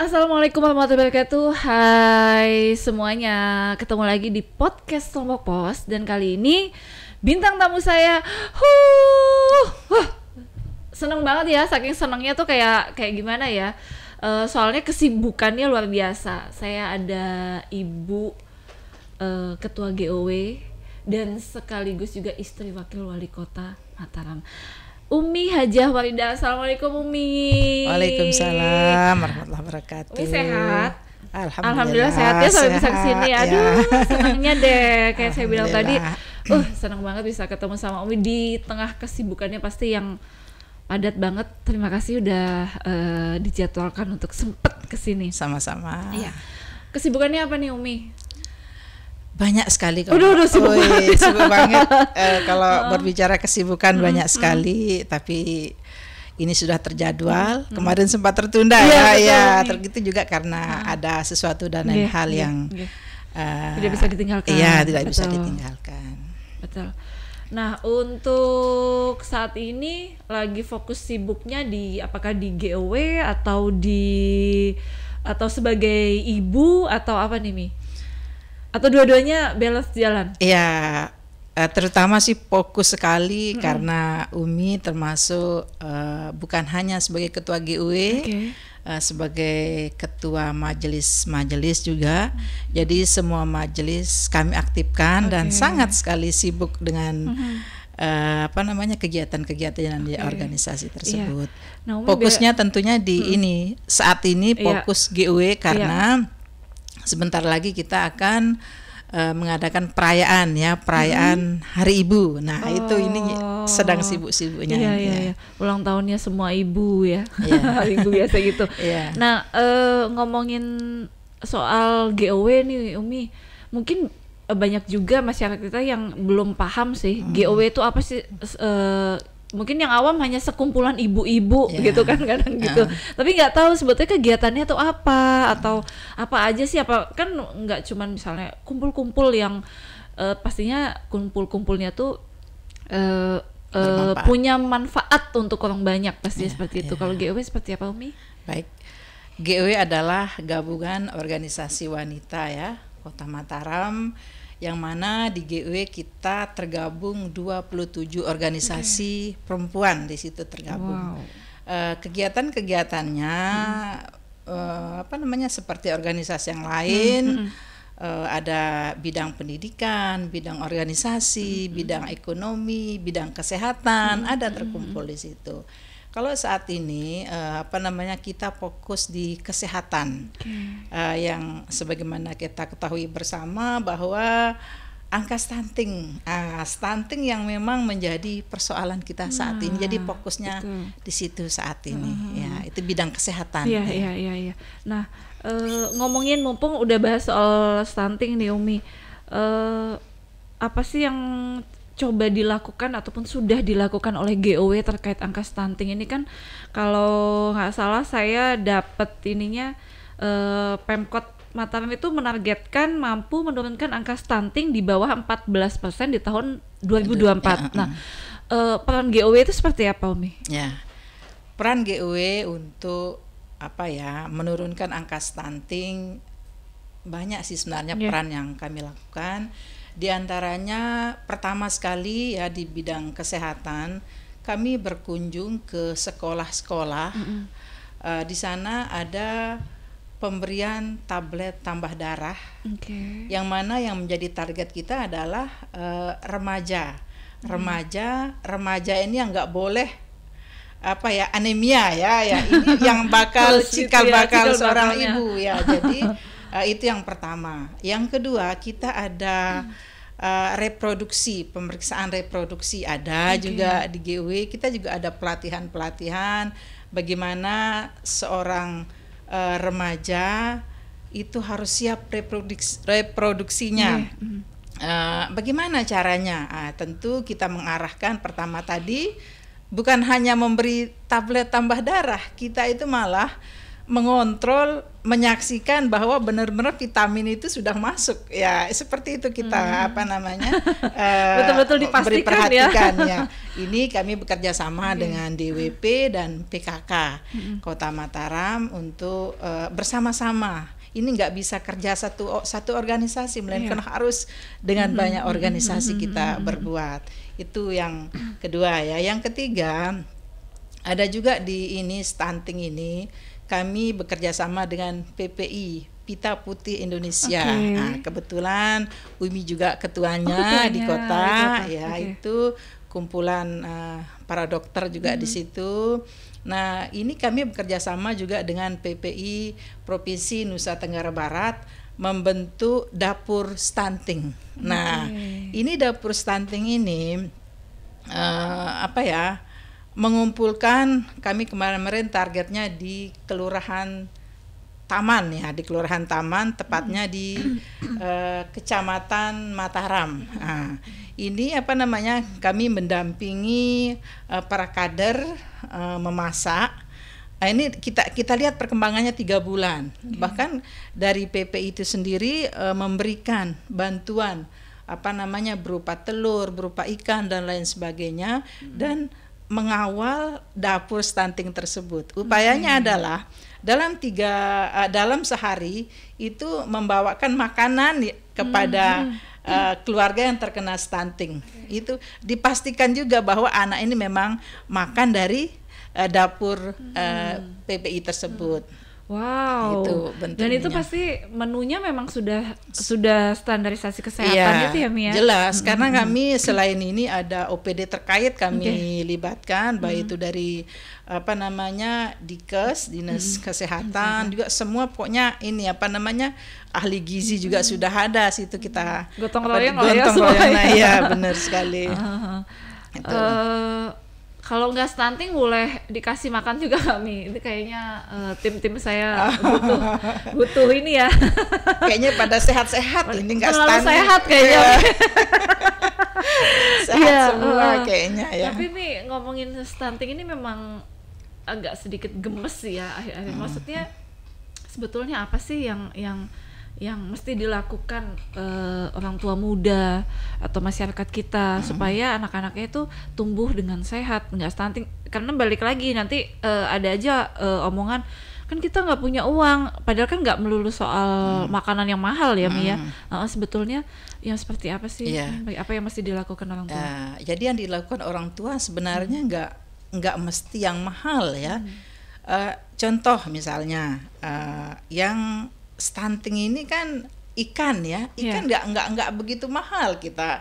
Assalamualaikum warahmatullahi wabarakatuh. Hai semuanya, ketemu lagi di podcast Lombok Pos. Dan kali ini bintang tamu saya seneng banget ya. Saking senengnya tuh kayak gimana ya, soalnya kesibukannya luar biasa. Saya ada Ibu Ketua GOW dan sekaligus juga istri Wakil Wali Kota Mataram, Umi Hajah Waridah. Assalamualaikum Umi. Waalaikumsalam warahmatullahi wabarakatuh. Umi sehat? Alhamdulillah sehat ya sampai bisa kesini. Aduh, ya. senangnya deh. Kayak saya bilang tadi, Alhamdulillah. senang banget bisa ketemu sama Umi di tengah kesibukannya pasti yang padat banget. Terima kasih udah dijadwalkan untuk sempet kesini. Sama-sama. Iya. Kesibukannya apa nih Umi? Banyak sekali Udah sibuk banget. Sibuk banget. Kalau berbicara kesibukan banyak sekali, tapi ini sudah terjadwal. Kemarin sempat tertunda tergitu juga karena ada sesuatu dan lain hal yang tidak bisa ditinggalkan. Iya, tidak bisa ditinggalkan. Betul. Nah, untuk saat ini lagi fokus sibuknya di apakah di GOW atau sebagai ibu atau apa nih Mi? Atau dua-duanya balance jalan? Iya, terutama sih fokus sekali karena Umi termasuk bukan hanya sebagai ketua GUW, sebagai ketua majelis juga. Jadi semua majelis kami aktifkan dan sangat sekali sibuk dengan kegiatan-kegiatan di organisasi tersebut. Nah, fokusnya tentunya di ini saat ini fokus GUW karena sebentar lagi kita akan mengadakan perayaan Hari Ibu. Nah, itu ini sedang sibuk-sibuknya. Iya. Ulang tahunnya semua ibu ya. Hari Ibu biasa gitu. Nah, ngomongin soal GOW nih Umi, mungkin banyak juga masyarakat kita yang belum paham sih GOW itu apa sih. Mungkin yang awam hanya sekumpulan ibu-ibu gitu kan kadang gitu, tapi nggak tahu sebetulnya kegiatannya tuh apa atau apa aja sih. Apa kan nggak cuman misalnya kumpul-kumpul yang pastinya kumpul-kumpulnya tuh punya manfaat untuk orang banyak pasti seperti itu. Kalau GOW seperti apa Umi? Baik, GOW adalah gabungan organisasi wanita ya Kota Mataram, yang mana di GOW kita tergabung 27 organisasi perempuan di situ tergabung. Kegiatan-kegiatannya seperti organisasi yang lain, ada bidang pendidikan, bidang organisasi, bidang ekonomi, bidang kesehatan, ada terkumpul di situ. Kalau saat ini kita fokus di kesehatan, yang sebagaimana kita ketahui bersama bahwa angka stunting yang memang menjadi persoalan kita saat ini. Jadi fokusnya di situ saat ini. Ya, itu bidang kesehatan. Iya. Nah, ngomongin mumpung udah bahas soal stunting nih Umi, apa sih yang coba dilakukan ataupun sudah dilakukan oleh GOW terkait angka stunting ini? Kan kalau nggak salah saya dapat ininya, Pemkot Mataram itu menargetkan mampu menurunkan angka stunting di bawah 14% di tahun 2024. Nah, peran GOW itu seperti apa Umi? Ya, peran GOW untuk menurunkan angka stunting banyak sih sebenarnya peran yang kami lakukan. Di antaranya pertama sekali ya di bidang kesehatan, kami berkunjung ke sekolah-sekolah. Di sana ada pemberian tablet tambah darah, yang mana yang menjadi target kita adalah remaja. Remaja ini yang nggak boleh anemia ya ini yang bakal cikal bakal seorang ibu ya. Jadi itu yang pertama. Yang kedua, kita ada pemeriksaan reproduksi ada juga di GOW. Kita juga ada pelatihan bagaimana seorang remaja itu harus siap reproduksinya. Bagaimana caranya? Tentu kita mengarahkan pertama tadi bukan hanya memberi tablet tambah darah, kita itu malah mengontrol, menyaksikan bahwa benar-benar vitamin itu sudah masuk. Ya, seperti itu kita betul-betul beri dipastikan perhatikan ya. Ini kami bekerja sama dengan DWP dan PKK Kota Mataram untuk bersama-sama. Ini nggak bisa kerja satu organisasi, melainkan harus dengan banyak organisasi kita berbuat. Itu yang kedua ya. Yang ketiga, ada juga di ini stunting ini kami bekerja sama dengan PPI, Pita Putih Indonesia. Nah, kebetulan Umi juga ketuanya di kota ya. Itu kumpulan para dokter juga di situ. Nah, ini kami bekerja sama juga dengan PPI Provinsi Nusa Tenggara Barat membentuk dapur stunting. Nah, ini dapur stunting ini mengumpulkan, kami kemarin targetnya di Kelurahan Taman ya, di Kelurahan Taman, tepatnya di Kecamatan Mataram. Nah, ini kami mendampingi para kader memasak. Nah, ini kita lihat perkembangannya 3 bulan. Bahkan dari PPI itu sendiri memberikan bantuan berupa telur, berupa ikan dan lain sebagainya, dan mengawal dapur stunting tersebut. Upayanya adalah dalam sehari itu membawakan makanan kepada keluarga yang terkena stunting. Itu dipastikan juga bahwa anak ini memang makan dari dapur PPI tersebut. Wow. Itu dan itu pasti menunya memang sudah standarisasi kesehatan itu ya Mia? Jelas, karena kami selain ini ada OPD terkait kami libatkan, baik itu dari Dikes, Dinas Kesehatan, juga semua pokoknya ini ahli gizi juga sudah ada situ, kita gotong royong ya benar sekali. Kalau nggak stunting boleh dikasih makan juga kami. Itu kayaknya tim saya butuh ini ya. Kayaknya pada sehat-sehat, ini nggak stunting. Sehat kayaknya. Sehat semua kayaknya ya. Tapi nih ngomongin stunting ini memang agak sedikit gemes sih ya akhir-akhir. Maksudnya sebetulnya apa sih yang mesti dilakukan orang tua muda atau masyarakat kita supaya anak-anaknya itu tumbuh dengan sehat, nggak stunting? Karena balik lagi nanti ada aja omongan, kan kita nggak punya uang, padahal kan nggak melulu soal makanan yang mahal ya Mia. Sebetulnya yang seperti apa sih? Apa yang mesti dilakukan orang tua? Jadi yang dilakukan orang tua sebenarnya nggak mesti yang mahal ya. Contoh misalnya yang stunting ini kan ikan nggak begitu mahal, kita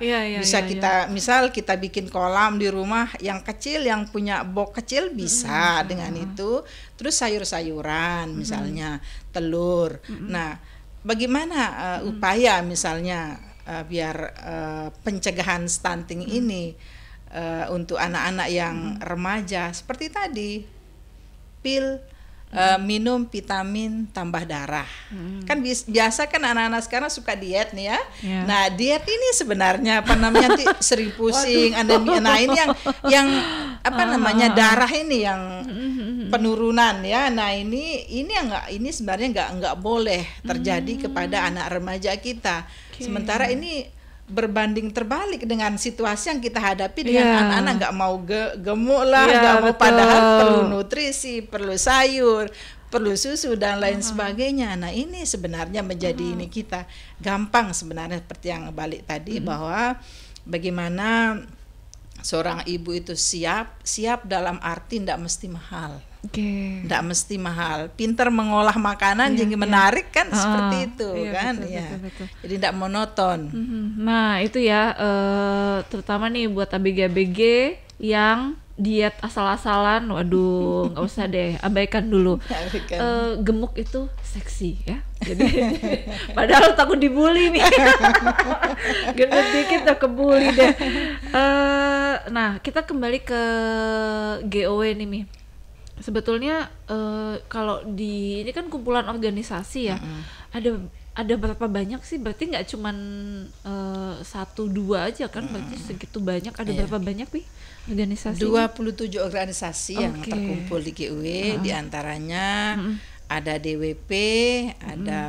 misal kita bikin kolam di rumah yang kecil, yang punya box kecil bisa dengan itu, terus sayur-sayuran misalnya telur. Nah, bagaimana upaya misalnya biar pencegahan stunting ini untuk anak-anak yang remaja seperti tadi, pil minum vitamin tambah darah. Kan biasa kan anak-anak sekarang suka diet nih ya. Nah, diet ini sebenarnya nanti sering pusing, anemia. Nah, ini yang darah ini yang penurunan ya. Nah, ini sebenarnya nggak boleh terjadi kepada anak remaja kita. Sementara ini berbanding terbalik dengan situasi yang kita hadapi dengan anak-anak nggak mau gemuk lah, nggak mau, padahal perlu nutrisi, perlu sayur, perlu susu dan lain sebagainya. Nah, ini sebenarnya menjadi ini kita gampang sebenarnya, seperti yang balik tadi bahwa bagaimana seorang ibu itu siap dalam arti tidak mesti mahal. Tidak mesti mahal, pintar mengolah makanan jadi menarik kan, seperti itu kan. Betul. Jadi tidak monoton. Nah itu ya, terutama nih buat ABG yang diet asal-asalan, waduh nggak usah deh, abaikan dulu. Gemuk itu seksi ya, jadi padahal takut dibully nih. Gendut dikit udah kebully deh. Nah kita kembali ke GOW nih Mi. Sebetulnya kalau ini kan kumpulan organisasi ya, ada berapa banyak sih? Berarti nggak cuman 1-2 aja kan? Berarti segitu banyak. Ada berapa banyak nih organisasi? 27 organisasi yang terkumpul di GOW. Diantaranya ada DWP, ada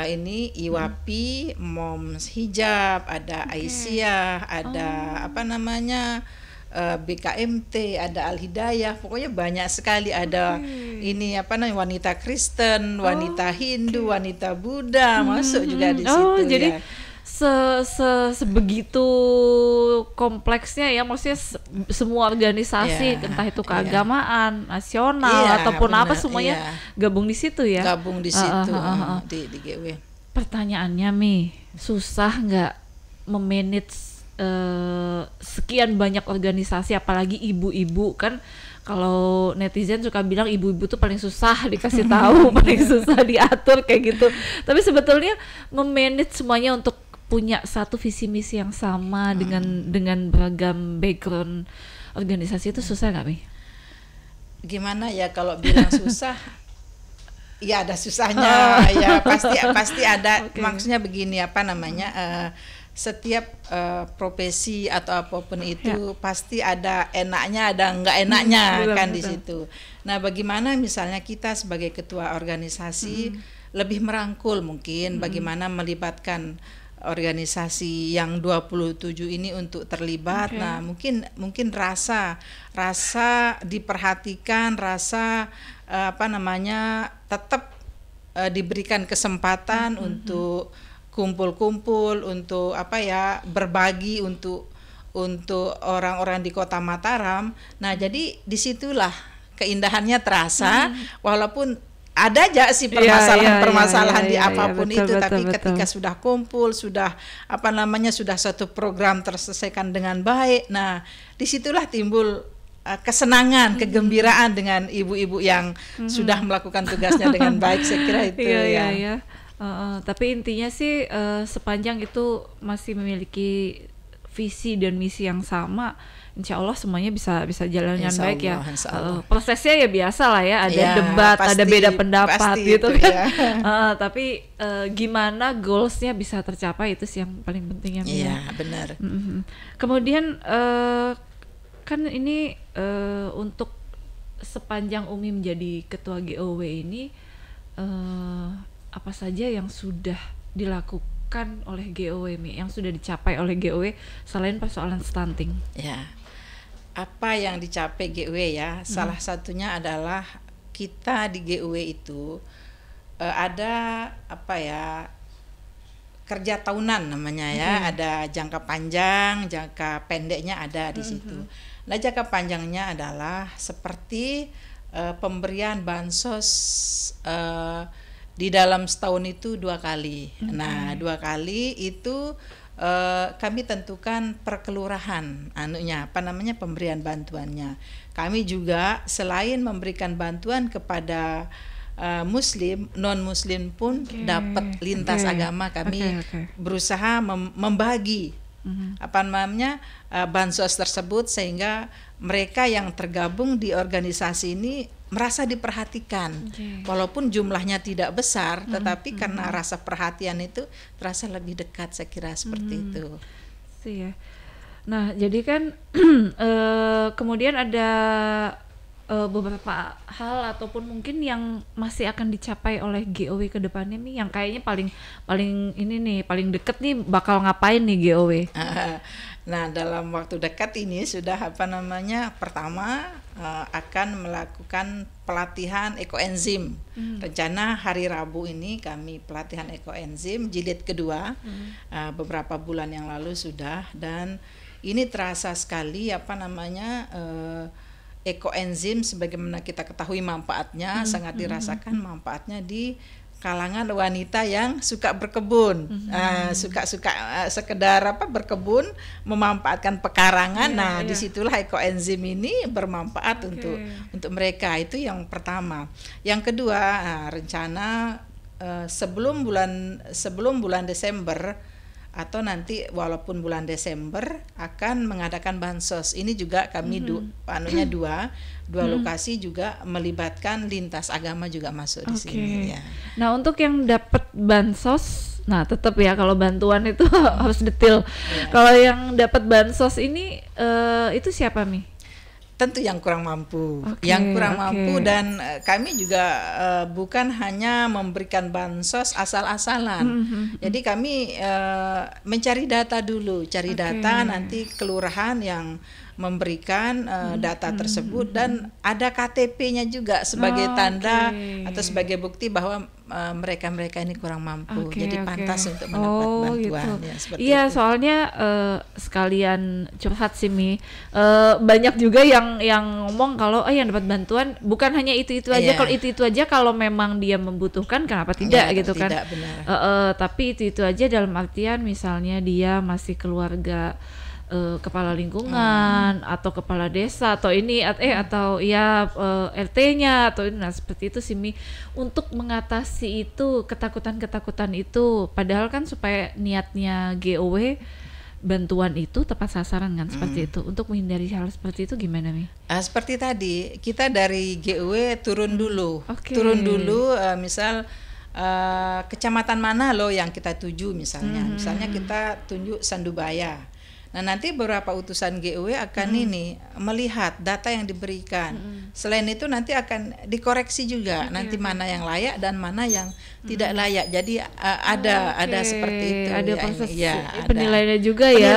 ini IWAPI, Moms Hijab, ada Aisyah, ada apa namanya BKMT, ada Al Hidayah, pokoknya banyak sekali. Ada ini apa namanya wanita Kristen, wanita Hindu, wanita Buddha masuk juga di situ. Jadi sebegitu kompleksnya ya, maksudnya semua organisasi entah itu keagamaan, nasional ataupun apa semuanya gabung di situ ya. Gabung di situ di GW. Pertanyaannya Mi, susah nggak memanage sekian banyak organisasi, apalagi ibu-ibu kan? Kalau netizen suka bilang ibu-ibu tuh paling susah dikasih tahu, paling susah diatur kayak gitu. Tapi sebetulnya memanage semuanya untuk punya satu visi misi yang sama dengan beragam background organisasi itu susah nggak Mi? Gimana ya kalau bilang susah? Ya ada susahnya, ya pasti ada. Maksudnya begini, apa namanya? Setiap profesi atau apapun itu pasti ada enaknya, ada enggak enaknya kan di situ. Nah, bagaimana misalnya kita sebagai ketua organisasi lebih merangkul mungkin bagaimana melibatkan organisasi yang 27 ini untuk terlibat. Nah, mungkin rasa diperhatikan, rasa apa namanya tetap diberikan kesempatan untuk kumpul-kumpul, untuk apa ya, berbagi untuk orang-orang di Kota Mataram. Nah, jadi disitulah keindahannya terasa, walaupun ada aja sih permasalahan di apapun itu, tapi ketika sudah kumpul, sudah apa namanya, sudah satu program terselesaikan dengan baik, nah disitulah timbul kesenangan, kegembiraan dengan ibu-ibu yang sudah melakukan tugasnya dengan baik, saya kira itu tapi intinya sih sepanjang itu masih memiliki visi dan misi yang sama, insya Allah semuanya bisa jalan dengan baik ya. Prosesnya ya biasa lah ya, ada debat, ada beda pendapat gitu kan. Tapi gimana goalsnya bisa tercapai, itu sih yang paling pentingnya. Iya, benar. Kemudian kan ini untuk sepanjang Umi menjadi ketua GOW ini apa saja yang sudah dilakukan oleh GOW, yang sudah dicapai oleh GOW selain persoalan stunting? Ya, apa yang dicapai GOW ya, salah satunya adalah kita di GOW itu ada apa ya, kerja tahunan namanya ya, ada jangka panjang, jangka pendeknya ada di situ. Nah, jangka panjangnya adalah seperti pemberian bansos di dalam setahun itu 2 kali. Nah, 2 kali itu kami tentukan per kelurahan pemberian bantuannya. Kami juga selain memberikan bantuan kepada Muslim, non Muslim pun dapat lintas agama, kami berusaha membagi bansos tersebut sehingga mereka yang tergabung di organisasi ini merasa diperhatikan, walaupun jumlahnya tidak besar, tetapi karena rasa perhatian itu terasa lebih dekat, saya kira seperti itu. Nah, jadi kan kemudian ada beberapa hal ataupun mungkin yang masih akan dicapai oleh GOW ke depannya nih, yang kayaknya paling ini nih, paling deket nih bakal ngapain nih GOW? Nah, dalam waktu dekat ini sudah pertama akan melakukan pelatihan ekoenzim. Rencana hari Rabu ini kami pelatihan ekoenzim jilid kedua, beberapa bulan yang lalu sudah, dan ini terasa sekali ekoenzim sebagaimana kita ketahui manfaatnya, sangat dirasakan manfaatnya di kalangan wanita yang suka berkebun, suka sekedar berkebun, memanfaatkan pekarangan. Disitulah ekoenzim ini bermanfaat untuk mereka. Itu yang pertama. Yang kedua, rencana sebelum bulan Desember atau nanti walaupun bulan Desember akan mengadakan bansos. Ini juga kami dua lokasi juga melibatkan lintas agama juga masuk di sini ya. Nah, untuk yang dapat bansos, nah tetap ya kalau bantuan itu harus detail. Kalau yang dapat bansos ini itu siapa Mi? tentu yang kurang mampu, mampu, dan kami juga bukan hanya memberikan bansos asal-asalan. Jadi kami mencari data dulu, data, nanti kelurahan yang memberikan data tersebut, dan ada KTP-nya juga sebagai tanda atau sebagai bukti bahwa mereka ini kurang mampu, jadi pantas untuk mendapat bantuan. Gitu. Iya, soalnya sekalian curhat sih Mi, banyak juga yang ngomong kalau yang dapat bantuan bukan hanya itu aja. Kalau itu aja, kalau memang dia membutuhkan, kenapa tidak gitu kan? Tapi itu aja dalam artian misalnya dia masih keluarga kepala lingkungan atau kepala desa atau atau RT-nya atau seperti itu sih Mi, untuk mengatasi itu ketakutan itu, padahal kan supaya niatnya GOW bantuan itu tepat sasaran kan, seperti itu. Untuk menghindari hal seperti itu gimana Mi? Seperti tadi kita dari GOW turun dulu, misal kecamatan mana loh yang kita tuju misalnya kita tunjuk Sandubaya. Nah, nanti beberapa utusan GOW akan melihat data yang diberikan. Selain itu nanti akan dikoreksi juga, nanti mana yang layak dan mana yang tidak layak. Jadi ada seperti itu. Ada proses penilaiannya juga ya.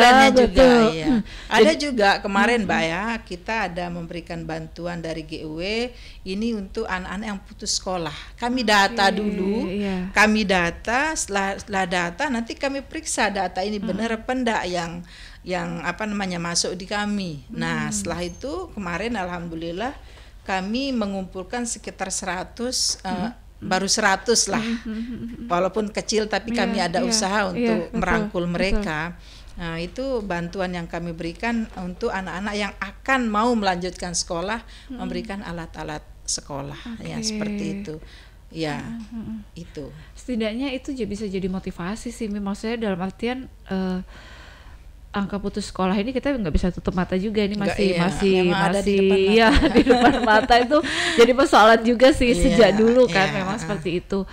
Ada juga kemarin Mbak ya, kita ada memberikan bantuan dari GOW ini untuk anak-anak yang putus sekolah. Kami data dulu, setelah data nanti kami periksa data ini benar apa enggak yang masuk di kami. Nah, setelah itu kemarin alhamdulillah kami mengumpulkan sekitar 100 baru 100 lah. Walaupun kecil tapi kami ada usaha untuk merangkul mereka. Nah, itu bantuan yang kami berikan untuk anak-anak yang akan mau melanjutkan sekolah, memberikan alat-alat sekolah. Ya, seperti itu. Ya, itu. Setidaknya itu bisa jadi motivasi sih. Maksudnya dalam artian angka putus sekolah ini kita nggak bisa tutup mata juga, ini masih di depan mata itu jadi persoalan juga sih sejak dulu kan, memang seperti itu.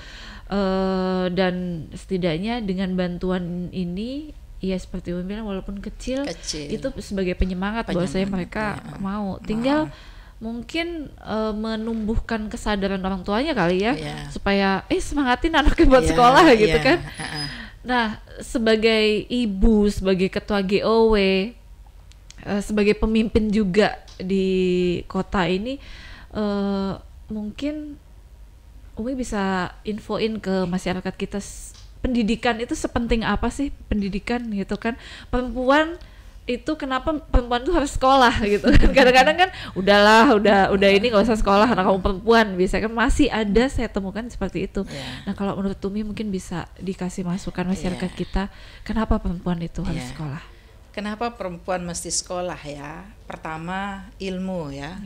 Dan setidaknya dengan bantuan ini seperti Umi bilang, walaupun kecil itu sebagai penyemangat bahwa saya mereka mau tinggal mungkin menumbuhkan kesadaran orang tuanya kali ya, supaya semangatin anaknya buat sekolah gitu kan. Nah, sebagai ibu, sebagai ketua GOW, sebagai pemimpin juga di kota ini, mungkin Umi bisa infoin ke masyarakat kita, pendidikan itu sepenting apa sih, pendidikan gitu kan. Perempuan itu kenapa perempuan itu harus sekolah gitu kan. Kadang-kadang kan udah ini nggak usah sekolah karena kamu perempuan, bisa kan, masih ada saya temukan seperti itu. Nah, kalau menurut Umi mungkin bisa dikasih masukan masyarakat kita, kenapa perempuan itu harus sekolah? Kenapa perempuan mesti sekolah ya? Pertama, ilmu ya.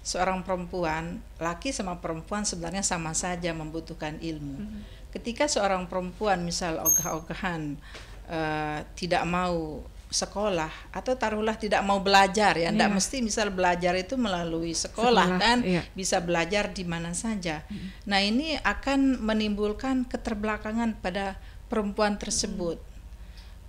Seorang perempuan, laki sama perempuan sebenarnya sama saja membutuhkan ilmu. Ketika seorang perempuan misal ogah-ogahan tidak mau sekolah, atau taruhlah tidak mau belajar ya, tidak mesti misal belajar itu melalui sekolah kan, bisa belajar di mana saja. Nah, ini akan menimbulkan keterbelakangan pada perempuan tersebut.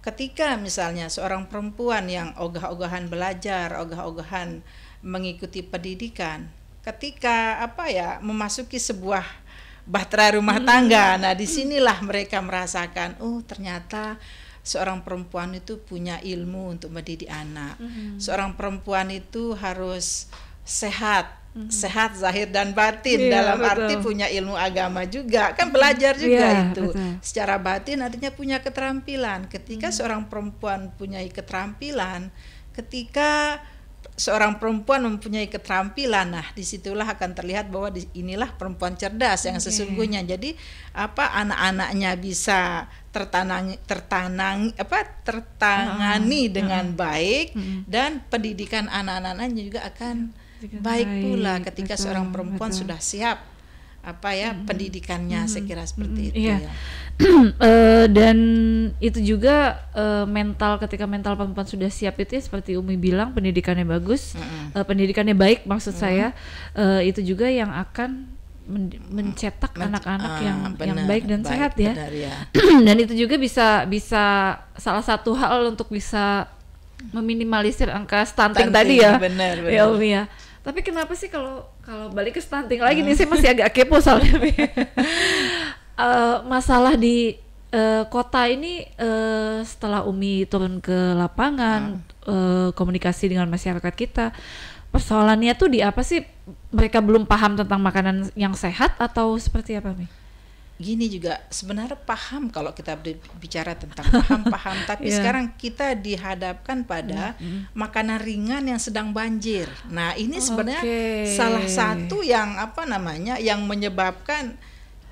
Ketika misalnya seorang perempuan yang ogah-ogahan belajar, ogah-ogahan mengikuti pendidikan, ketika memasuki sebuah bahtera rumah tangga, nah disinilah mereka merasakan, ternyata seorang perempuan itu punya ilmu untuk mendidik anak. Seorang perempuan itu harus sehat, sehat zahir dan batin, dalam arti punya ilmu agama juga, kan belajar juga itu. Secara batin artinya punya keterampilan. Ketika seorang perempuan punya keterampilan, ketika seorang perempuan mempunyai keterampilan, nah disitulah akan terlihat bahwa inilah perempuan cerdas yang sesungguhnya. Jadi anak-anaknya bisa tertangani dengan baik, dan pendidikan anak-anaknya juga akan baik pula ketika seorang perempuan sudah siap pendidikannya. Saya kira seperti itu ya. Dan itu juga mental, ketika mental perempuan sudah siap itu seperti Umi bilang, pendidikannya bagus, pendidikannya baik maksud saya, itu juga yang akan mencetak anak-anak yang baik dan sehat ya. Dan itu juga bisa salah satu hal untuk bisa meminimalisir angka stunting tadi ya. Benar. Ya Umi ya. Tapi kenapa sih kalau balik ke stunting lagi nih, saya masih agak kepo soalnya. Masalah di kota ini, setelah Umi turun ke lapangan, komunikasi dengan masyarakat kita, persoalannya tuh di apa sih? Mereka belum paham tentang makanan yang sehat atau seperti apa, Mi? Gini juga, sebenarnya paham kalau kita bicara tentang paham, tapi sekarang kita dihadapkan pada makanan ringan yang sedang banjir. Nah, ini sebenarnya salah satu yang yang menyebabkan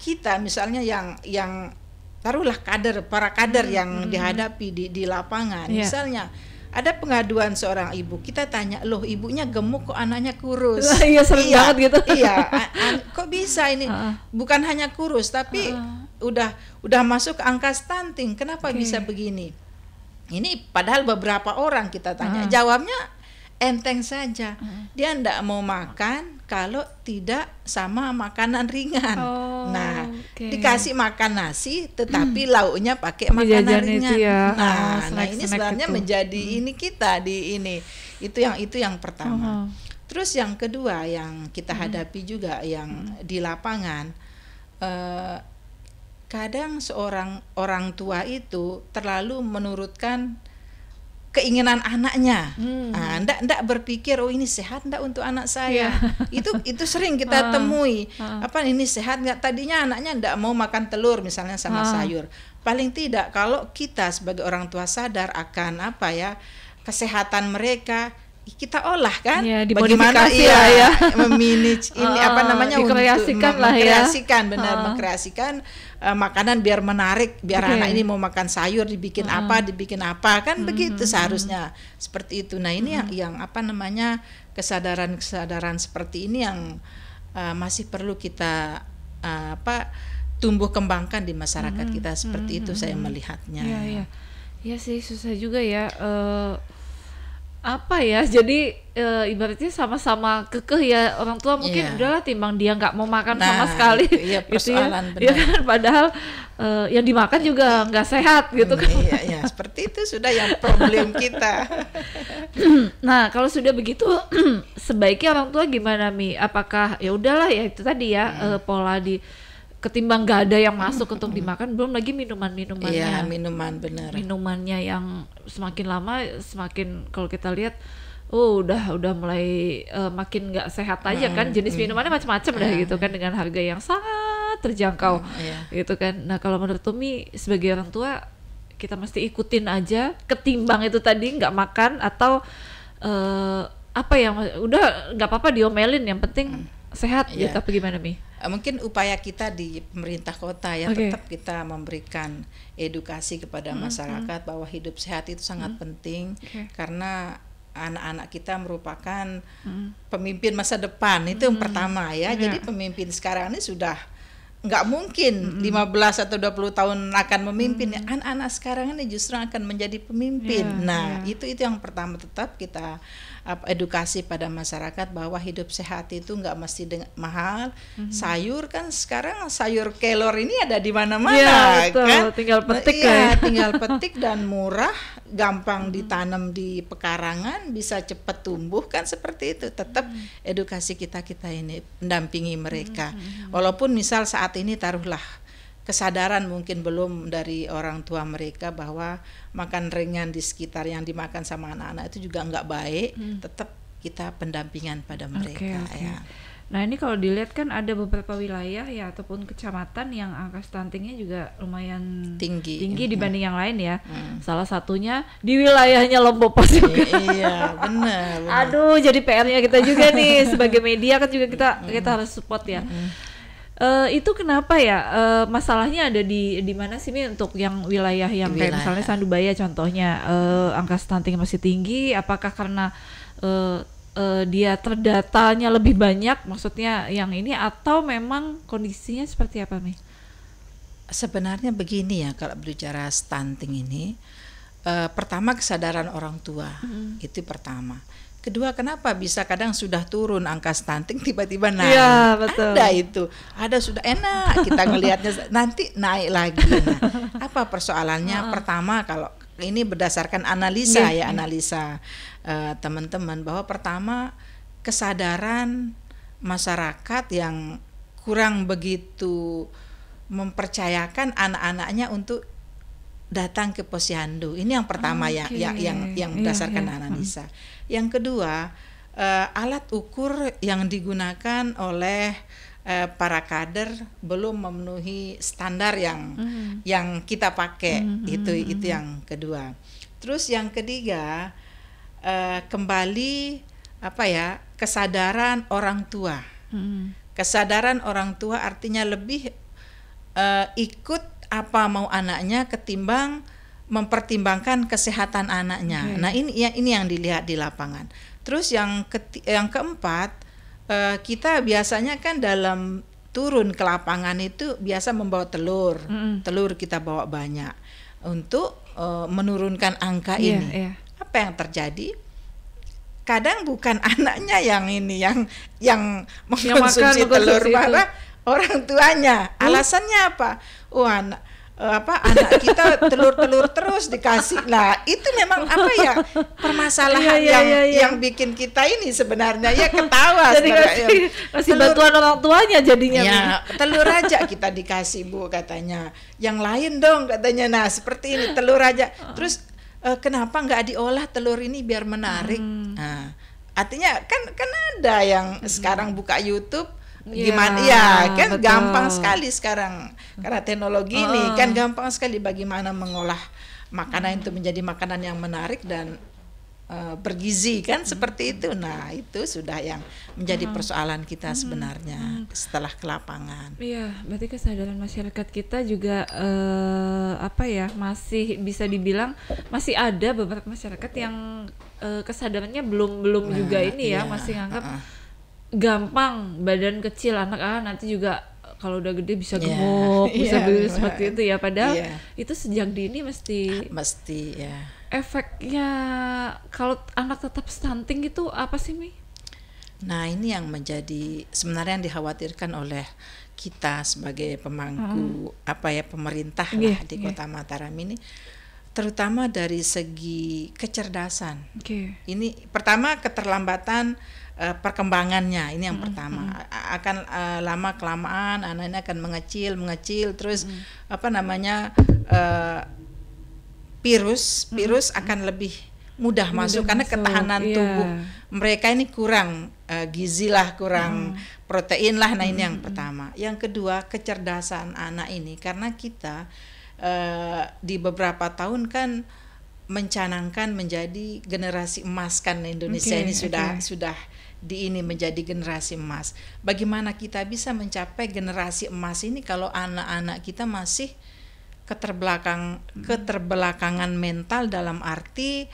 kita misalnya yang taruhlah para kader yang dihadapi di lapangan. Misalnya ada pengaduan seorang ibu, kita tanya, loh ibunya gemuk kok anaknya kurus. Iya, sering banget gitu. Iya, kok bisa ini? Bukan hanya kurus, tapi udah masuk ke angka stunting. Kenapa bisa begini? Ini padahal beberapa orang kita tanya, jawabnya enteng saja. Dia enggak mau makan kalau tidak sama makanan ringan. Dikasih makan nasi tetapi lauknya pakai makanan ringan. Nah ini sebenarnya itu menjadi ini kita di ini. Itu yang pertama. Terus yang kedua yang kita hadapi juga yang di lapangan, kadang seorang orang tua itu terlalu menurutkan keinginan anaknya. Ndak berpikir ini sehat ndak untuk anak saya. Itu sering kita temui. Ini sehat nggak? Tadinya anaknya ndak mau makan telur misalnya sama sayur. Paling tidak kalau kita sebagai orang tua sadar akan kesehatan mereka, kita olah kan, bagaimana memanage ini mengkreasikan makanan biar menarik, biar anak ini mau makan sayur dibikin apa kan begitu seharusnya seperti itu. Nah ini yang kesadaran seperti ini yang masih perlu kita tumbuh kembangkan di masyarakat kita seperti itu saya melihatnya. Iya sih, susah juga ya. Jadi ibaratnya sama-sama kekeh ya orang tua, mungkin udahlah timbang dia nggak mau makan sama sekali gitu ya. Kan padahal yang dimakan juga nggak sehat gitu kan. Iya, seperti itu sudah yang problem kita. Nah kalau sudah begitu sebaiknya orang tua gimana, Mi? Apakah ya udahlah ya itu tadi ya pola ketimbang nggak ada yang masuk untuk dimakan, belum lagi minumannya. Iya, minuman benar. Minumannya yang semakin lama semakin kalau kita lihat udah mulai makin nggak sehat aja kan, jenis minumannya macam-macam dah gitu kan, dengan harga yang sangat terjangkau gitu kan. Nah kalau menurut Umi sebagai orang tua kita mesti ikutin aja ketimbang itu tadi nggak makan atau udah nggak apa-apa diomelin, yang penting sehat gitu, apa gimana, Mi? Mungkin upaya kita di pemerintah kota tetap kita memberikan edukasi kepada masyarakat bahwa hidup sehat itu sangat penting, karena anak-anak kita merupakan pemimpin masa depan. Itu yang pertama ya. Jadi pemimpin sekarang ini sudah nggak mungkin 15 atau 20 tahun akan memimpin. Anak-anak sekarang ini justru akan menjadi pemimpin. Itu yang pertama, tetap kita edukasi pada masyarakat bahwa hidup sehat itu nggak mesti mahal. Sayur kan sekarang sayur kelor ini ada di mana-mana kan, tinggal petik tinggal petik dan murah, gampang ditanam di pekarangan, bisa cepat tumbuh kan, seperti itu. Tetap edukasi kita ini mendampingi mereka, walaupun misal saat ini taruhlah kesadaran mungkin belum dari orang tua mereka bahwa makan ringan di sekitar yang dimakan sama anak-anak itu juga nggak baik, tetap kita pendampingan pada mereka. Ya. Nah ini kalau dilihat kan ada beberapa wilayah ya ataupun kecamatan yang angka stuntingnya juga lumayan tinggi dibanding yang lain ya. Salah satunya di wilayahnya Lombok juga. Iya benar. Aduh, jadi PR-nya kita juga nih sebagai media kan juga kita harus support ya. Itu kenapa ya, masalahnya ada di mana sih, Mi, untuk yang wilayah yang kayak misalnya Sandubaya contohnya, angka stunting masih tinggi? Apakah karena dia terdatanya lebih banyak, maksudnya yang ini, atau memang kondisinya seperti apa, Mi? Sebenarnya begini ya, kalau berbicara stunting ini, pertama kesadaran orang tua, itu pertama. Kedua, kenapa bisa kadang sudah turun angka stunting tiba-tiba naik? Iya, betul. Ada sudah enak kita ngelihatnya, nanti naik lagi. Nah, apa persoalannya? Pertama, ini berdasarkan analisa analisa teman-teman, bahwa pertama kesadaran masyarakat yang kurang begitu mempercayakan anak-anaknya untuk datang ke posyandu. Ini yang pertama yang berdasarkan analisa. Yang kedua, alat ukur yang digunakan oleh para kader belum memenuhi standar yang kita pakai. Itu yang kedua. Terus yang ketiga, kembali kesadaran orang tua. Kesadaran orang tua artinya lebih ikut apa mau anaknya ketimbang mempertimbangkan kesehatan anaknya. Nah, ini yang dilihat di lapangan. Terus yang keempat, kita biasanya kan dalam turun ke lapangan itu biasa membawa telur. Telur kita bawa banyak untuk menurunkan angka ini. Apa yang terjadi? Kadang bukan anaknya yang mengkonsumsi telur, malah orang tuanya. Alasannya apa? Anak kita telur terus dikasih. Nah, itu memang permasalahan yang bikin kita ini sebenarnya ketawa. Jadi kasih bantuan orang tuanya jadinya. Ya, telur aja kita dikasih, Bu, katanya. Yang lain dong, katanya. Nah, seperti ini, telur aja. Terus kenapa nggak diolah telur ini biar menarik? Nah, artinya kan ada yang sekarang buka YouTube, gimana kan betul. Gampang sekali sekarang karena teknologi ini kan gampang sekali bagaimana mengolah makanan itu menjadi makanan yang menarik dan bergizi kan seperti itu. Nah, itu sudah yang menjadi persoalan kita sebenarnya setelah ke lapangan. Iya, berarti kesadaran masyarakat kita juga masih bisa dibilang masih ada beberapa masyarakat yang kesadarannya belum juga ini masih nganggap gampang badan kecil anak nanti juga kalau udah gede bisa gemuk, bisa seperti itu ya, padahal itu sejak dini mesti ya. Efeknya kalau anak tetap stunting itu apa sih, Mi? Nah, ini yang menjadi sebenarnya yang dikhawatirkan oleh kita sebagai pemangku pemerintah di Kota Mataram ini, terutama dari segi kecerdasan. Ini pertama keterlambatan perkembangannya, ini yang pertama. Akan lama kelamaan anak ini akan mengecil terus virus akan lebih mudah masuk karena ketahanan tubuh mereka ini kurang gizi lah, kurang protein lah. Nah, ini yang pertama. Yang kedua, kecerdasan anak ini, karena kita di beberapa tahun kan mencanangkan menjadi generasi emas kan, Indonesia ini sudah menjadi generasi emas. Bagaimana kita bisa mencapai generasi emas ini kalau anak-anak kita masih keterbelakangan mental, dalam arti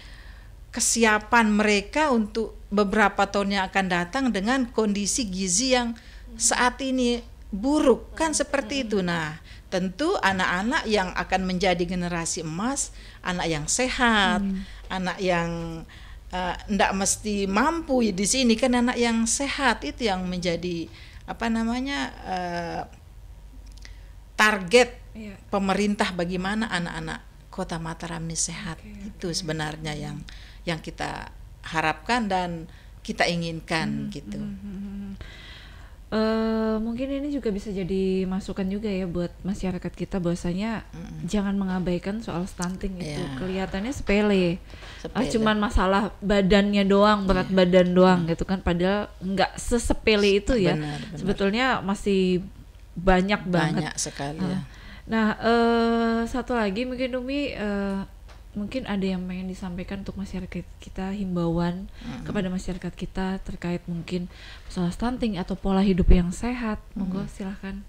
kesiapan mereka untuk beberapa tahun yang akan datang dengan kondisi gizi yang saat ini buruk kan seperti itu. Nah, tentu anak-anak yang akan menjadi generasi emas, anak yang sehat, anak yang ndak mesti mampu di sini kan, anak yang sehat itu yang menjadi target pemerintah, bagaimana anak-anak Kota Mataram ini sehat. Itu sebenarnya yang kita harapkan dan kita inginkan gitu. Mungkin ini juga bisa jadi masukan juga ya buat masyarakat kita, bahwasanya jangan mengabaikan soal stunting itu. Kelihatannya sepele. Cuman masalah badannya doang, berat badan doang gitu kan, padahal nggak sesepele itu ya. Benar. Sebetulnya masih banyak sekali ya. Nah, satu lagi mungkin Umi, mungkin ada yang pengen disampaikan untuk masyarakat kita, himbauan kepada masyarakat kita terkait mungkin soal stunting atau pola hidup yang sehat. Monggo silahkan.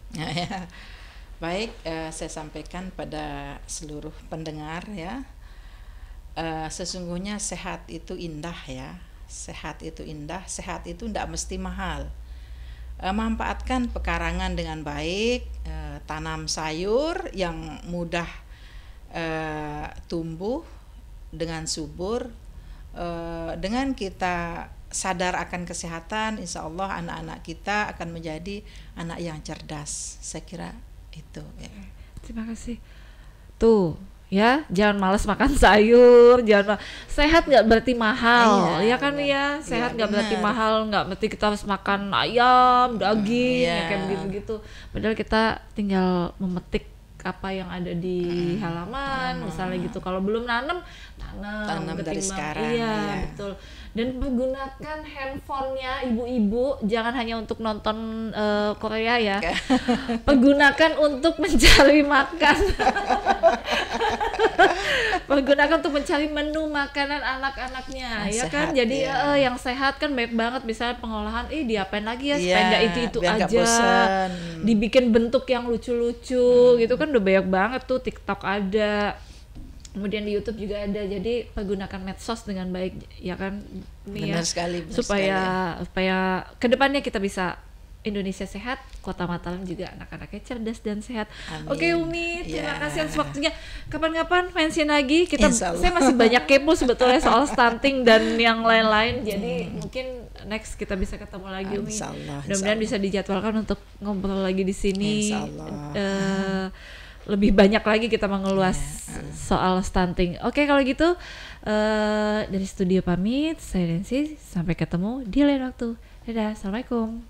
Baik, saya sampaikan pada seluruh pendengar ya, sesungguhnya sehat itu indah ya, sehat itu indah, sehat itu tidak mesti mahal. Manfaatkan pekarangan dengan baik, tanam sayur yang mudah tumbuh dengan subur. Dengan kita sadar akan kesehatan, insya Allah anak-anak kita akan menjadi anak yang cerdas. Saya kira itu ya. Terima kasih. Tuh ya, jangan malas makan sayur, sehat nggak berarti mahal, ya kan ya, sehat nggak berarti mahal, nggak berarti kita harus makan ayam, daging, ya kayak begitu-gitu. Padahal kita tinggal memetik apa yang ada di halaman, misalnya gitu. Kalau belum tanam dari sekarang. Iya, betul. Dan menggunakan handphonenya ibu-ibu jangan hanya untuk nonton Korea ya. Pergunakan untuk mencari makan. Pergunakan untuk mencari menu makanan anak-anaknya, ya kan? Jadi yang sehat kan baik banget. Misalnya pengolahan, diapain lagi ya? Supaya nggak itu aja. Dibikin bentuk yang lucu-lucu, gitu kan udah banyak banget tuh. TikTok ada. Kemudian di YouTube juga ada. Jadi pergunakan medsos dengan baik, ya kan? Benar sekali. Supaya kedepannya kita bisa Indonesia sehat, Kota Mataram juga anak-anaknya cerdas dan sehat. Amin. Oke Umi, terima kasih atas waktunya. Kapan-kapan mention lagi. Saya masih banyak kepo sebetulnya soal stunting dan yang lain-lain. Jadi mungkin next kita bisa ketemu lagi Umi. Mudah-mudahan bisa dijadwalkan untuk ngobrol lagi di sini. Lebih banyak lagi kita mengulas soal stunting. Oke, kalau gitu dari studio pamit, saya Nancy, sampai ketemu di lain waktu. Dadah, assalamualaikum.